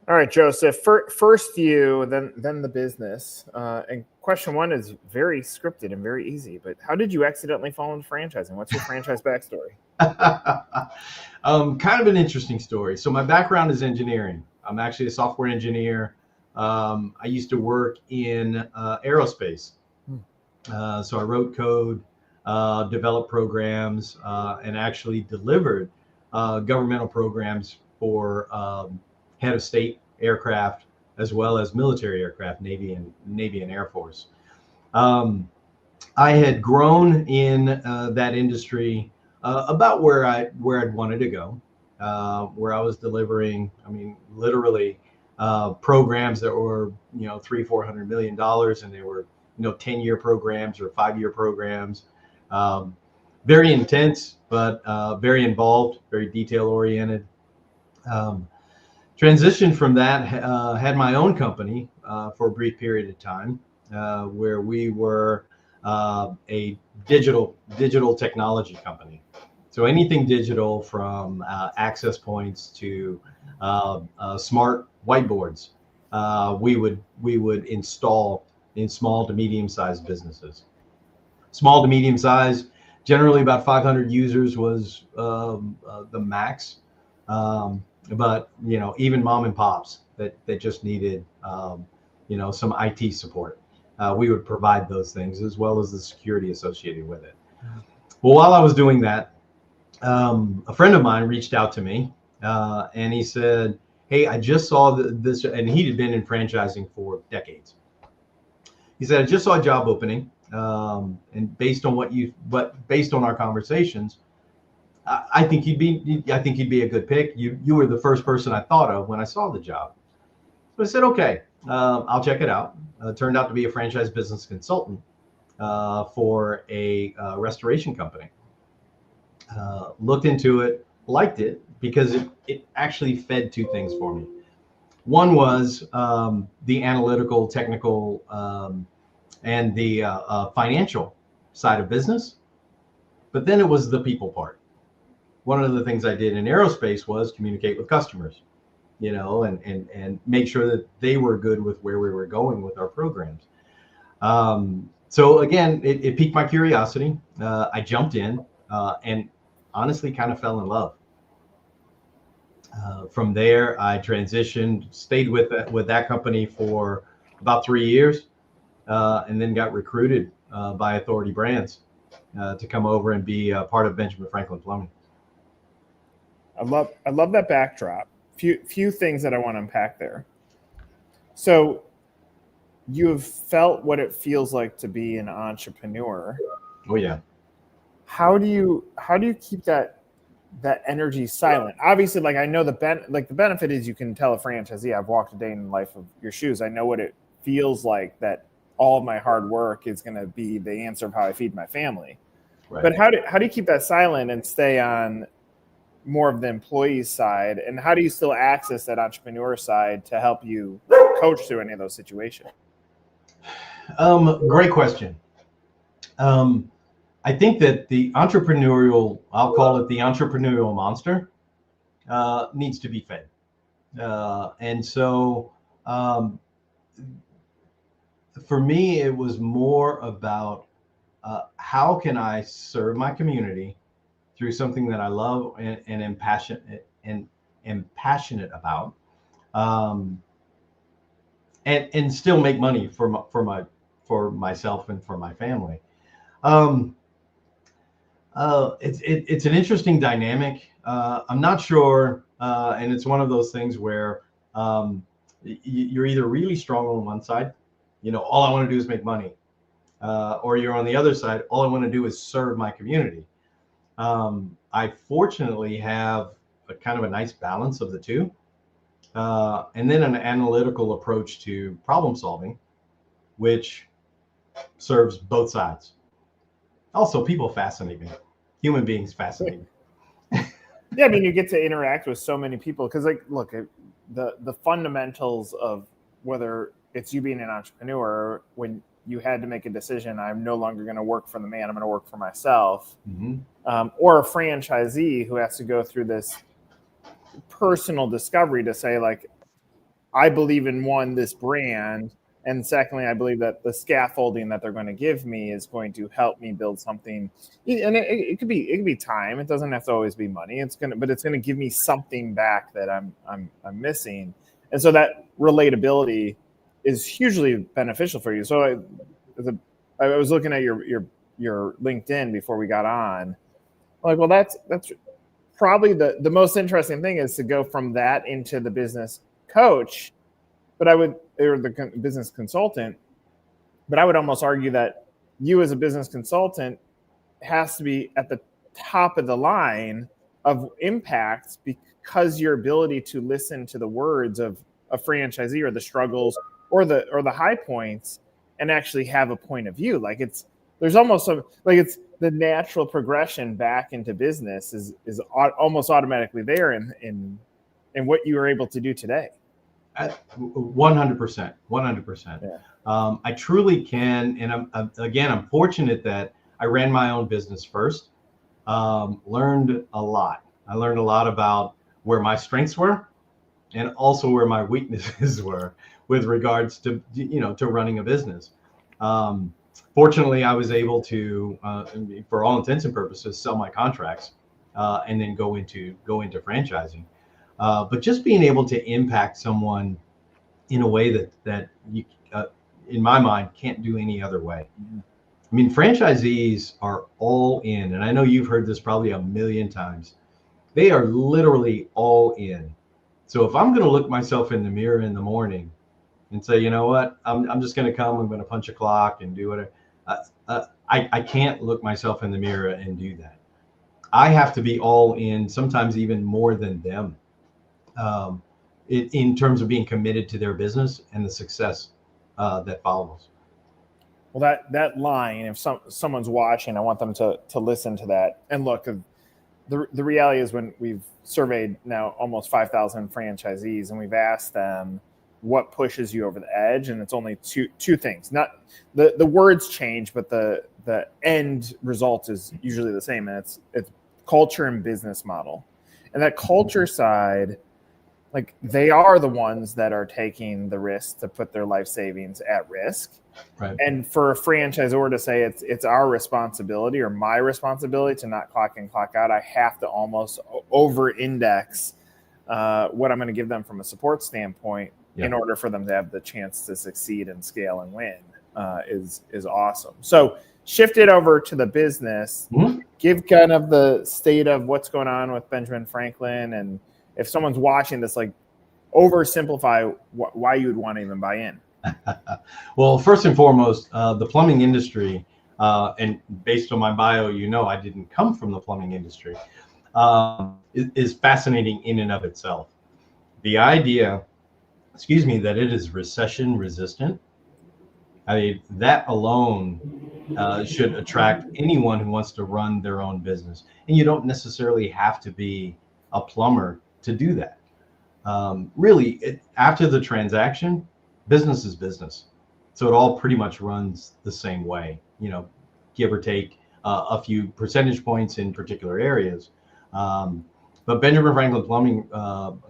All right, Joseph. First you, then the business. And question one is very scripted and very easy. But how did you accidentally fall into franchising? What's your franchise backstory? Kind of an interesting story. So my background is engineering. I'm actually a software engineer. I used to work in aerospace. So I wrote code, developed programs, and actually delivered governmental programs for head of state aircraft as well as military aircraft, Navy and Air Force. I had grown in that industry about where I'd wanted to go, where I was delivering. I mean, literally programs that were $300-400 million, and they were 10-year programs or 5-year programs. Very intense, but very involved, very detail oriented. Transitioned from that, had my own company for a brief period of time, where we were a digital technology company. So anything digital, from access points to smart whiteboards, we would install in small to medium sized businesses. Small to medium size, generally about 500 users was the max. But even mom and pops that just needed some IT support, we would provide those things as well as the security associated with it. Well, while I was doing that, a friend of mine reached out to me, and he said, "Hey, I just saw this," and he had been in franchising for decades. He said, "I just saw a job opening, and based on our conversations, I think you'd be a good pick. You were the first person I thought of when I saw the job." So I said, "Okay, I'll check it out." Turned out to be a franchise business consultant for a restoration company. Looked into it, liked it because it actually fed two things for me. One was the analytical, technical, and the financial side of business, but then it was the people part. One of the things I did in aerospace was communicate with customers, and make sure that they were good with where we were going with our programs. So again, it piqued my curiosity. I jumped in and honestly kind of fell in love. From there, I transitioned, stayed with that company for about 3 years, and then got recruited by Authority Brands to come over and be part of Benjamin Franklin Plumbing. I love that backdrop. Few things that I want to unpack there. So you have felt what it feels like to be an entrepreneur. Oh yeah. How do you keep that energy silent? Obviously, like I know the benefit is you can tell a franchisee, I've walked a day in the life of your shoes. I know what it feels like, that all of my hard work is going to be the answer of how I feed my family. Right. But how do you keep that silent and stay on more of the employee side, and how do you still access that entrepreneur side to help you coach through any of those situations? Great question. I think that I'll call it the entrepreneurial monster, needs to be fed. And so for me, it was more about how can I serve my community through something that I love and am passionate about, and still make money for myself and for my family. It's an interesting dynamic. I'm not sure, and it's one of those things where you're either really strong on one side, all I want to do is make money, or you're on the other side, all I want to do is serve my community. I fortunately have a kind of a nice balance of the two, and then an analytical approach to problem solving, which serves both sides. Also, people fascinate me. Human beings fascinate me. Yeah, I mean, you get to interact with so many people because, like, look, the fundamentals of whether it's you being an entrepreneur, when you had to make a decision, I'm no longer going to work for the man, I'm going to work for myself, or a franchisee who has to go through this personal discovery to say, like, I believe in this brand. And secondly, I believe that the scaffolding that they're going to give me is going to help me build something. And it could be time. It doesn't have to always be money. But it's going to give me something back that I'm missing. And so that relatability is hugely beneficial for you. So I was looking at your LinkedIn before we got on. Like, well, that's probably the most interesting thing is to go from that into the business coach, or the business consultant. But I would almost argue that you as a business consultant has to be at the top of the line of impact, because your ability to listen to the words of a franchisee, or the struggles, or the high points, and actually have a point of view. Like there's almost it's the natural progression back into business is almost automatically there in what you were able to do today. 100%. 100%. Yeah. I truly can. And I'm fortunate that I ran my own business first. Learned a lot. I learned a lot about where my strengths were and also where my weaknesses were with regards to, to running a business. Fortunately, I was able to, for all intents and purposes, sell my contracts and then go into franchising. But just being able to impact someone in a way that you, in my mind, can't do any other way. I mean, franchisees are all in, and I know you've heard this probably a million times. They are literally all in. So if I'm going to look myself in the mirror in the morning and say, you know what, I'm just going to come, I'm going to punch a clock and do whatever. I can't look myself in the mirror and do that. I have to be all in, sometimes even more than them, in terms of being committed to their business and the success that follows. Well, that line, if someone's watching, I want them to listen to that. And look, the reality is, when we've surveyed now almost 5,000 franchisees, and we've asked them what pushes you over the edge, and it's only two things. Not the words change, but the end result is usually the same, and it's culture and business model. And that culture side, like, they are the ones that are taking the risk to put their life savings at risk. Right. And for a franchisor to say it's our responsibility, or my responsibility, to not clock in, clock out, I have to almost over-index what I'm going to give them from a support standpoint, in order for them to have the chance to succeed and scale and win, is awesome. So shift it over to the business. Mm-hmm. Give kind of the state of what's going on with Benjamin Franklin, and if someone's watching this, like, oversimplify why you would want to even buy in. Well, first and foremost, the plumbing industry, and based on my bio, I didn't come from the plumbing industry, is fascinating in and of itself. The idea, that it is recession resistant, I mean, that alone should attract anyone who wants to run their own business. And you don't necessarily have to be a plumber to do that. Really, after the transaction, business is business. So it all pretty much runs the same way, give or take a few percentage points in particular areas. But Benjamin Franklin Plumbing,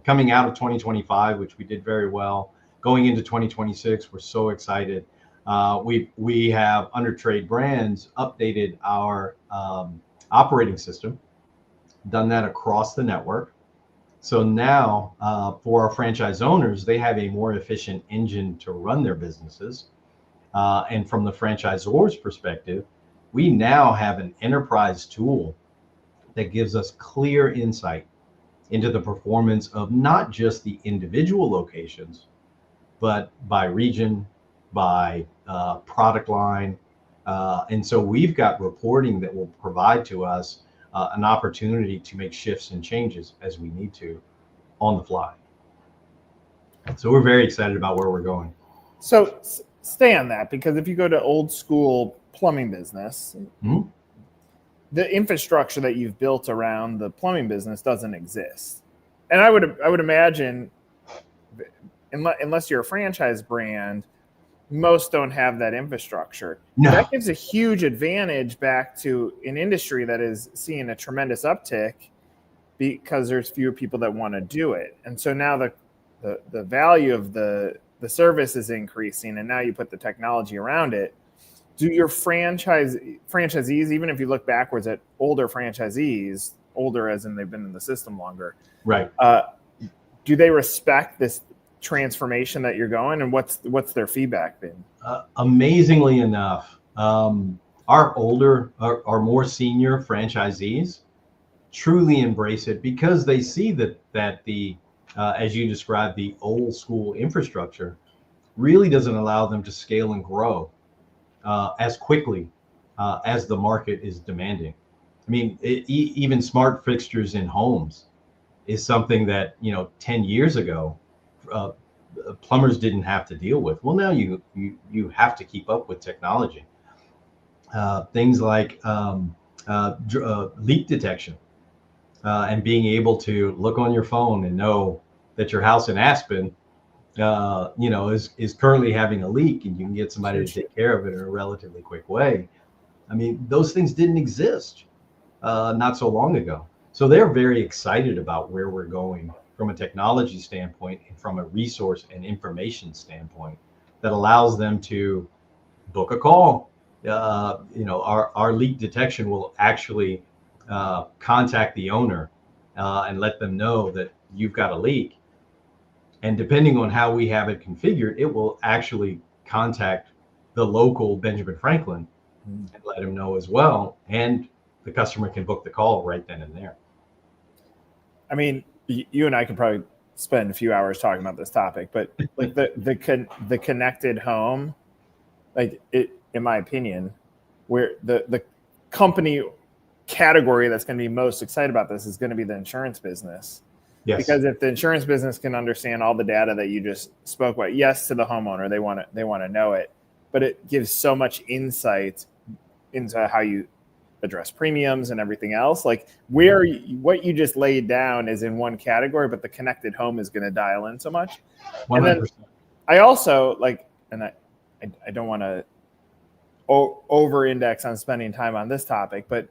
coming out of 2025, which we did very well, going into 2026, we're so excited. We have, under Trade Brands, updated our operating system, done that across the network. So now, for our franchise owners, they have a more efficient engine to run their businesses. And from the franchisor's perspective, we now have an enterprise tool that gives us clear insight into the performance of not just the individual locations, but by region, by product line. And so we've got reporting that will provide to us an opportunity to make shifts and changes as we need to on the fly. So we're very excited about where we're going. So stay on that, because if you go to old school plumbing business, mm-hmm. the infrastructure that you've built around the plumbing business doesn't exist. And I would imagine, unless you're a franchise brand, most don't have that infrastructure. No. That gives a huge advantage back to an industry that is seeing a tremendous uptick, because there's fewer people that want to do it. And so now the the value of the service is increasing, and now you put the technology around it. Do your franchisees, even if you look backwards at older franchisees, older as in they've been in the system longer, Right. Do they respect this transformation that you're going, and what's their feedback been? Amazingly enough, our older, our more senior franchisees truly embrace it because they see that the as you described, the old school infrastructure really doesn't allow them to scale and grow as quickly as the market is demanding. I mean, even smart fixtures in homes is something that 10 years ago plumbers didn't have to deal with. Well, now you have to keep up with technology. Things like leak detection and being able to look on your phone and know that your house in Aspen is currently having a leak, and you can get somebody to take care of it in a relatively quick way. I mean, those things didn't exist not so long ago. So they're very excited about where we're going from a technology standpoint and from a resource and information standpoint that allows them to book a call. Our leak detection will actually contact the owner and let them know that you've got a leak. And depending on how we have it configured, it will actually contact the local Benjamin Franklin and let him know as well. And the customer can book the call right then and there. I mean, you and I could probably spend a few hours talking about this topic, but like the connected home, like it, in my opinion, where the company category that's going to be most excited about this is going to be the insurance business. Yes. Because if the insurance business can understand all the data that you just spoke about, yes, to the homeowner, they want to know it, but it gives so much insight into how you address premiums and everything else. Like what you just laid down is in one category, but the connected home is going to dial in so much. 100%. And then I also and I don't want to over index on spending time on this topic, but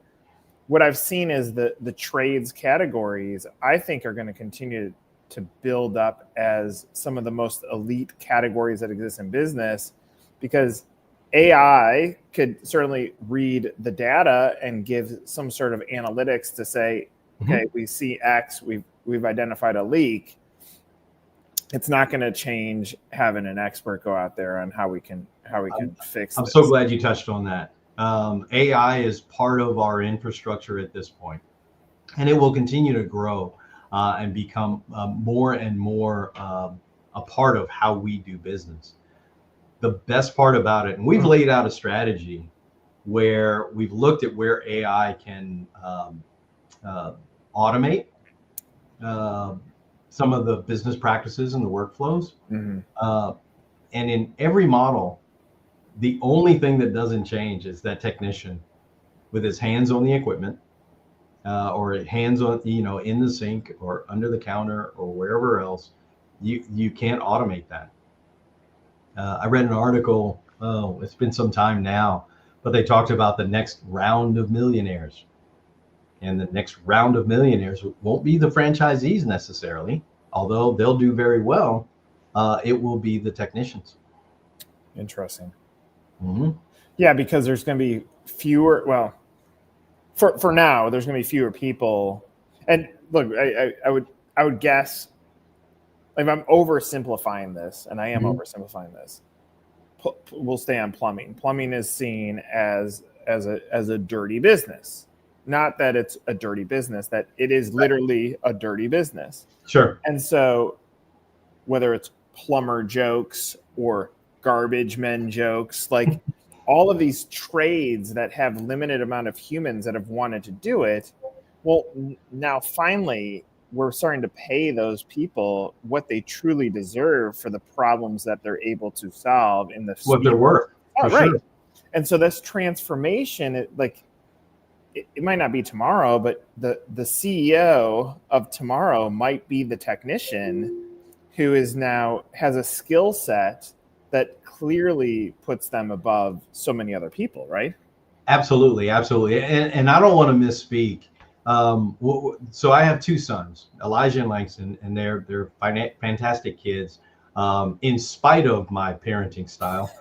what I've seen is the trades categories, I think, are going to continue to build up as some of the most elite categories that exist in business, because AI could certainly read the data and give some sort of analytics to say, okay, we see X, we've identified a leak. It's not going to change having an expert go out there on how we can fix. I'm so glad you touched on that. AI is part of our infrastructure at this point, and it will continue to grow and become more and more a part of how we do business. The best part about it, and we've laid out a strategy where we've looked at where AI can automate some of the business practices and the workflows. And in every model, the only thing that doesn't change is that technician with his hands on the equipment or hands on, in the sink or under the counter or wherever else. You can't automate that. I read an article, it's been some time now, but they talked about the next round of millionaires. And the next round of millionaires won't be the franchisees necessarily, although they'll do very well. It will be the technicians. Interesting. Yeah, because there's going to be fewer. Well, for now, there's going to be fewer people. And look, I would guess, if I'm oversimplifying this, and I am oversimplifying this, we'll stay on plumbing. Plumbing is seen as a dirty business. Not that it's a dirty business, that it is literally a dirty business. Sure. And so whether it's plumber jokes or garbage men jokes, like all of these trades that have limited amount of humans that have wanted to do it, well, now finally we're starting to pay those people what they truly deserve for the problems that they're able to solve in the what they're worth. Oh, right. Sure. And so this transformation, it might not be tomorrow, but the CEO of tomorrow might be the technician who has a skill set that clearly puts them above so many other people, right? Absolutely. And I don't want to misspeak So I have two sons, Elijah and Langston, and they're fantastic kids, in spite of my parenting style.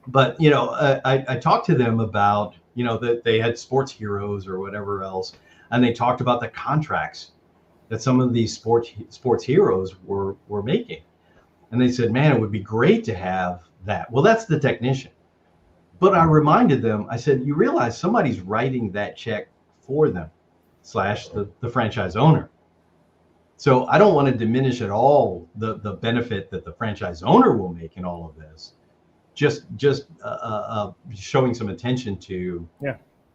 But I talked to them about that they had sports heroes or whatever else, and they talked about the contracts that some of these sports heroes were making, and they said, "Man, it would be great to have that." Well, that's the technician. But I reminded them, I said, "You realize somebody's writing that check for them, slash the franchise owner." So I don't want to diminish at all the benefit that the franchise owner will make in all of this. Just showing some attention to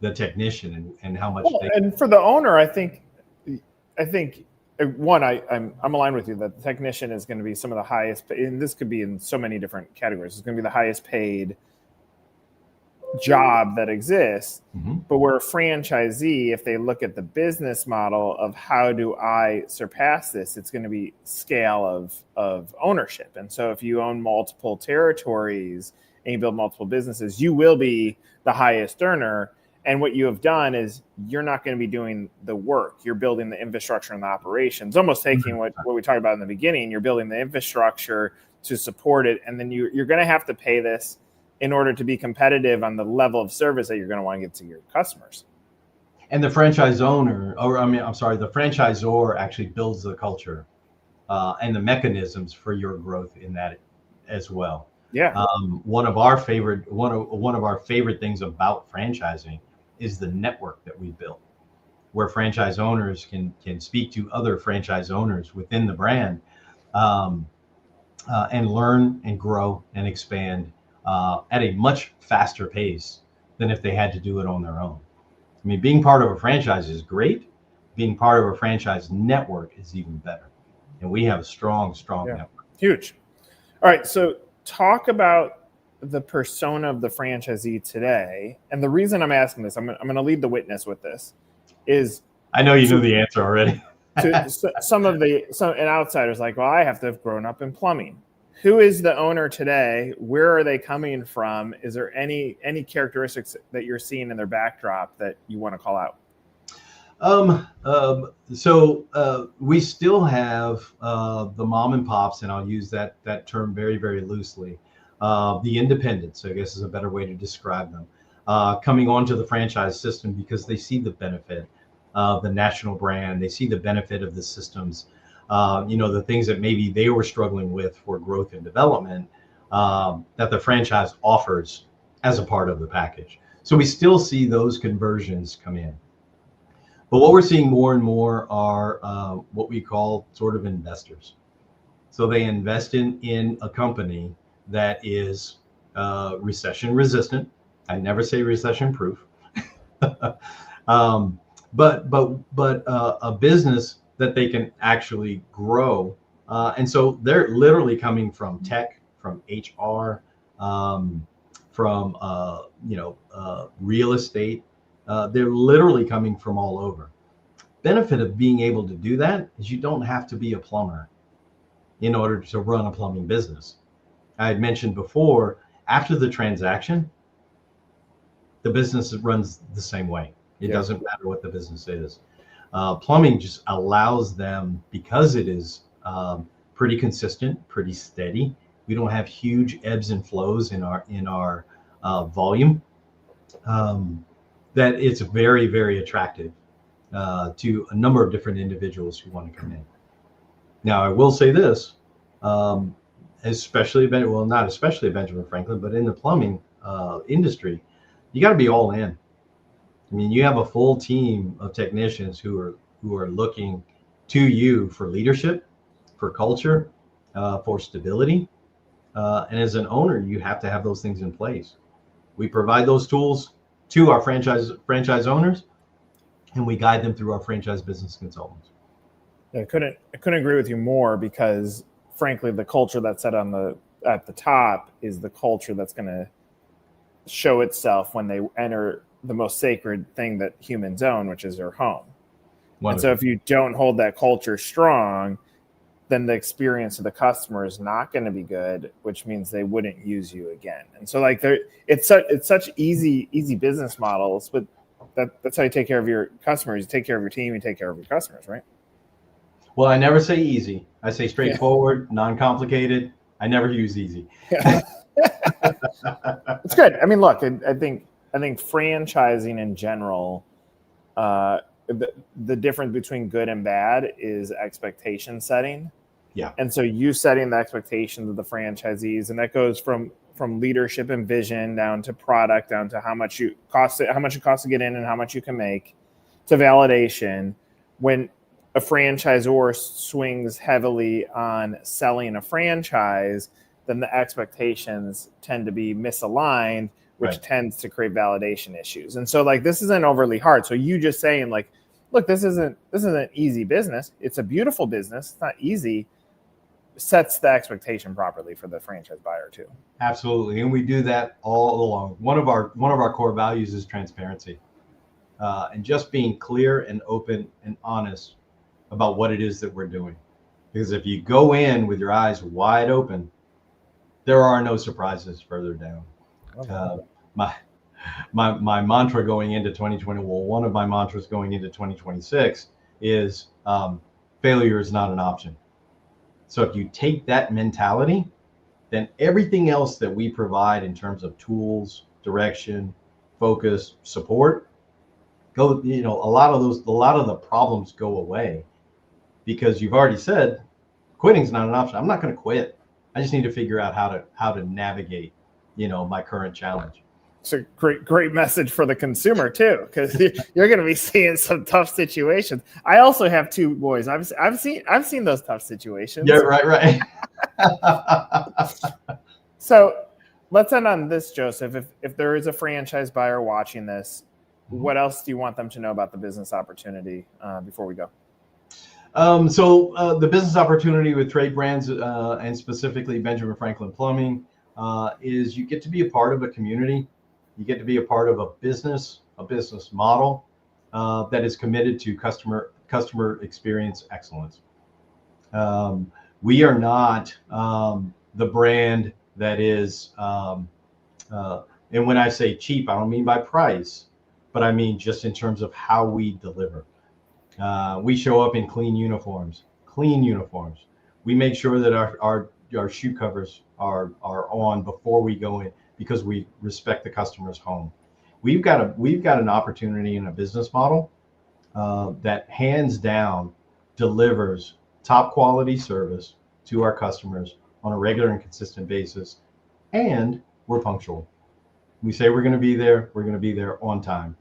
the technician and how much and for the owner, I think one, I'm aligned with you that the technician is going to be some of the highest, and this could be in so many different categories. It's going to be the highest paid job that exists. Mm-hmm. But we're a franchisee, if they look at the business model of how do I surpass this, it's going to be scale of ownership. And so if you own multiple territories and you build multiple businesses, you will be the highest earner. And what you have done is you're not going to be doing the work. You're building the infrastructure and the operations, almost taking what we talked about in the beginning. You're building the infrastructure to support it. And then you're going to have to pay this in order to be competitive on the level of service that you're going to want to get to your customers. And the franchise owner, the franchisor actually builds the culture and the mechanisms for your growth in that as well. Yeah. One of our favorite things about franchising is the network that we built, where franchise owners can speak to other franchise owners within the brand, and learn and grow and expand at a much faster pace than if they had to do it on their own. I mean, being part of a franchise is great. Being part of a franchise network is even better. And we have a strong network. Huge. All right. So talk about the persona of the franchisee today. And the reason I'm asking this, I'm going to lead the witness with this, is I know you know the answer already. some outsiders like, well, I have to have grown up in plumbing. Who is the owner today? Where are they coming from? Is there any characteristics that you're seeing in their backdrop that you want to call out? So we still have the mom and pops, and I'll use that term very, very loosely. The independents, I guess, is a better way to describe them, coming onto the franchise system because they see the benefit of the national brand. They see the benefit of the systems. The things that maybe they were struggling with for growth and development, that the franchise offers as a part of the package. So we still see those conversions come in. But what we're seeing more and more are what we call sort of investors. So they invest in a company that is recession resistant. I never say recession proof, but a business that they can actually grow. And so they're literally coming from tech, from HR, from real estate. They're literally coming from all over. Benefit of being able to do that is you don't have to be a plumber in order to run a plumbing business. I had mentioned before, after the transaction, the business runs the same way. It doesn't matter what the business is. Plumbing just allows them, because it is pretty consistent, pretty steady. We don't have huge ebbs and flows in our volume. That it's very, very attractive to a number of different individuals who want to come in. Now, I will say this, not especially Benjamin Franklin, but in the plumbing industry, you got to be all in. I mean, you have a full team of technicians who are looking to you for leadership, for culture, for stability. And as an owner, you have to have those things in place. We provide those tools to our franchise owners, and we guide them through our franchise business consultants. I couldn't agree with you more, because frankly, the culture that's set at the top is the culture that's going to show itself when they enter the most sacred thing that humans own, which is their home. Wonderful. And so if you don't hold that culture strong, then the experience of the customer is not going to be good, which means they wouldn't use you again. And so it's such easy business models, but that's how you take care of your customers. You take care of your team. You take care of your customers, right? Well, I never say easy. I say straightforward, non-complicated. I never use easy. Yeah. It's good. I mean, look, I think franchising in general, the difference between good and bad is expectation setting. Yeah. And so you setting the expectations of the franchisees, and that goes from leadership and vision down to product, down to how much it costs to get in and how much you can make, to validation. When a franchisor swings heavily on selling a franchise, then the expectations tend to be misaligned, which tends to create validation issues. And so like, this isn't overly hard. So you just saying like, look, this isn't easy business. It's a beautiful business. It's not easy. Sets the expectation properly for the franchise buyer too. Absolutely. And we do that all along. One of our core values is transparency, and just being clear and open and honest about what it is that we're doing. Because if you go in with your eyes wide open, there are no surprises further down. My mantra going into 2020, well, one of my mantras going into 2026 is failure is not an option. So if you take that mentality, then everything else that we provide in terms of tools, direction, focus, support, a lot of the problems go away, because you've already said quitting is not an option. I'm not going to quit. I just need to figure out how to navigate, my current challenge. It's a great message for the consumer too, because you're going to be seeing some tough situations. I also have two boys. I've seen those tough situations. Yeah, right. So let's end on this, Joseph. If there is a franchise buyer watching this, what else do you want them to know about the business opportunity before we go? So the business opportunity with Trade Brands and specifically Benjamin Franklin Plumbing is you get to be a part of a community. You get to be a part of a business model that is committed to customer experience excellence. We are not the brand that is, and when I say cheap, I don't mean by price, but I mean just in terms of how we deliver. We show up in clean uniforms. We make sure that our shoe covers are on before we go in, because we respect the customer's home. We've got an opportunity in a business model that hands down delivers top quality service to our customers on a regular and consistent basis, and we're punctual. We say we're going to be there. We're going to be there on time.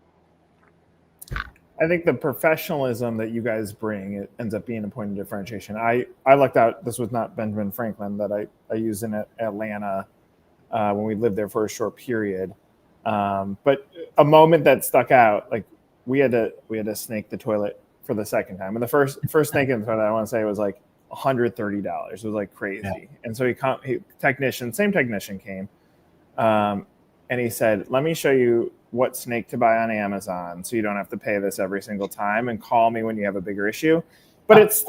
I think the professionalism that you guys bring, it ends up being a point of differentiation. I lucked out. This was not Benjamin Franklin that I used in Atlanta when we lived there for a short period. But a moment that stuck out, like we had to snake the toilet for the second time. And the first snake in the toilet, I want to say, was like $130. It was like crazy. Yeah. And so same technician came, and he said, "Let me show you what snake to buy on Amazon, so you don't have to pay this every single time, and call me when you have a bigger issue." But it's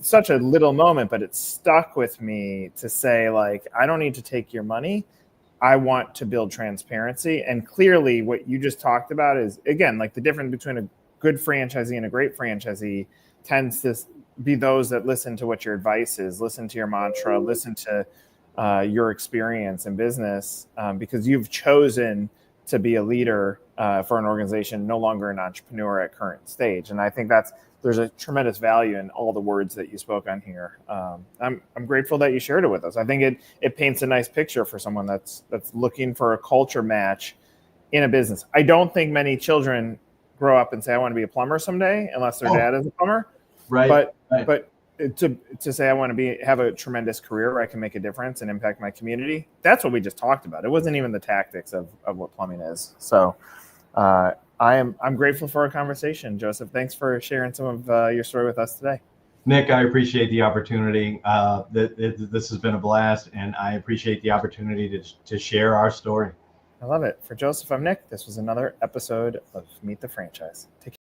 such a little moment, but it stuck with me to say, like, I don't need to take your money. I want to build transparency. And clearly what you just talked about is, again, like the difference between a good franchisee and a great franchisee tends to be those that listen to what your advice is, listen to your mantra, listen to your experience in business, because you've chosen to be a leader for an organization, no longer an entrepreneur at current stage. And I think there's a tremendous value in all the words that you spoke on here. I'm grateful that you shared it with us. I think it paints a nice picture for someone that's looking for a culture match in a business. I don't think many children grow up and say, I want to be a plumber someday, unless their dad is a plumber. Right. But to say I want to have a tremendous career where I can make a difference and impact my community, that's what we just talked about. It wasn't even the tactics of what plumbing is. So I'm grateful for our conversation, Joseph. Thanks for sharing some of your story with us today. Nick, I appreciate the opportunity. This has been a blast, and I appreciate the opportunity to share our story. I love it. For Joseph, I'm Nick. This was another episode of Meet the Franchise. Take care.